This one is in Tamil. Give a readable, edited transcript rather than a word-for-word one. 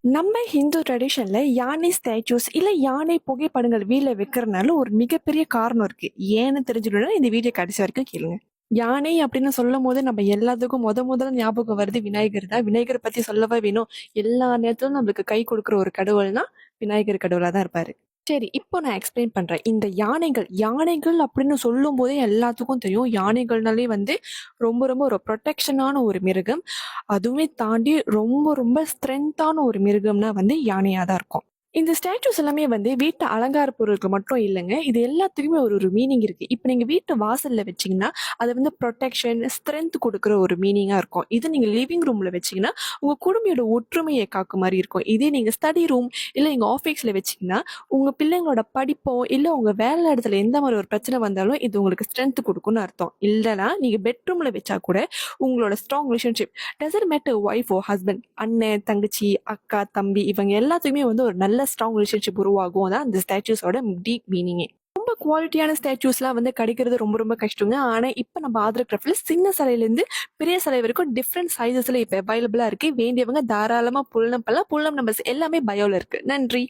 நம்ம ஹிந்து ட்ரெடிஷன்ல யானை ஸ்டாச்சூஸ் இல்ல யானை புகைப்படங்கள் வீட்ல வைக்கிறனால ஒரு மிகப்பெரிய காரணம் இருக்கு. ஏன்னு தெரிஞ்சுக்கணும்னா இந்த வீடியோ கடைசி வரைக்கும் கேளுங்க. யானை அப்படின்னு சொல்லும் போது நம்ம எல்லாத்துக்கும் முதல்ல ஞாபகம் வருது விநாயகர் தான். விநாயகர் பத்தி சொல்லவா வேணும்? எல்லா நேரத்திலும் நம்மளுக்கு கை கொடுக்குற ஒரு கடவுள்னா விநாயகர் கடவுளா தான் இருப்பாரு. சரி, இப்போ நான் எக்ஸ்பிளைன் பண்றேன். இந்த யானைகள் அப்படின்னு சொல்லும் போதே எல்லாத்துக்கும் தெரியும். யானைகள்னாலே ரொம்ப ஒரு ப்ரொடெக்ஷனான ஒரு மிருகம். அதுவுமே தாண்டி ரொம்ப ஸ்ட்ரென்த்தான ஒரு மிருகம்னா யானையா தான் இருக்கும். இந்த ஸ்டாச்சூஸ் எல்லாமே வீட்டு அலங்கார பொருட்கள் மட்டும் இல்லைங்க. இது எல்லாத்துக்குமே ஒரு ஒரு மீனிங் இருக்கு. இப்போ நீங்க வீட்டு வாசல்ல வச்சீங்கன்னா, அது ப்ரொடெக்ஷன், ஸ்ட்ரென்த் குடுக்குற ஒரு மீனிங்கா இருக்கும். இது நீங்க லிவிங் ரூம்ல வச்சீங்கன்னா, உங்க குடும்பியோட ஒற்றுமைய காக்கும் மாரி இருக்கும். இதே நீங்க ஸ்டடி ரூம், இல்ல நீங்க ஆஃபீஸ்ல வச்சீங்கன்னா, உங்க பிள்ளைங்களோட படிப்போ, இல்ல உங்க வேலை இடத்துல எந்த மாரி ஒரு பிரச்சனை வந்தாலும், இது உங்களுக்கு ஸ்ட்ரென்த் குடுக்கும்னு அர்த்தம். இல்லன்னா, நீங்க பெட்ரூம்ல வச்சா கூட, உங்களோட strong relationship doesn't matter wife or husband, அண்ணன், தங்கச்சி, அக்கா, தம்பி இவங்க எல்லாத்துக்குமே ஒரு நல்ல ஸ்ட்ராங் ரிலேஷன்ஷிப் உருவாகும். அதான் அந்த ஸ்டாச்சூஸோட டீப் மீனிங்கே. ரொம்ப குவாலிட்டியான ஸ்டாச்சூஸ்லாம் கிடைக்கிறது ரொம்ப கஷ்டங்க. ஆனா இப்ப நம்ம ஆதர் கிராஃப்ட்ல சின்ன சிலையிலேருந்து பெரிய சிலை வரைக்கும் டிஃப்ரெண்ட் சைஸஸ்ல இப்ப அவைலபிளா இருக்கு. வேண்டியவங்க தாராளமா புல்லம் பண்ணலாம். புல்லம் நம்பர்ஸ் எல்லாமே பயோல இருக்கு. நன்றி.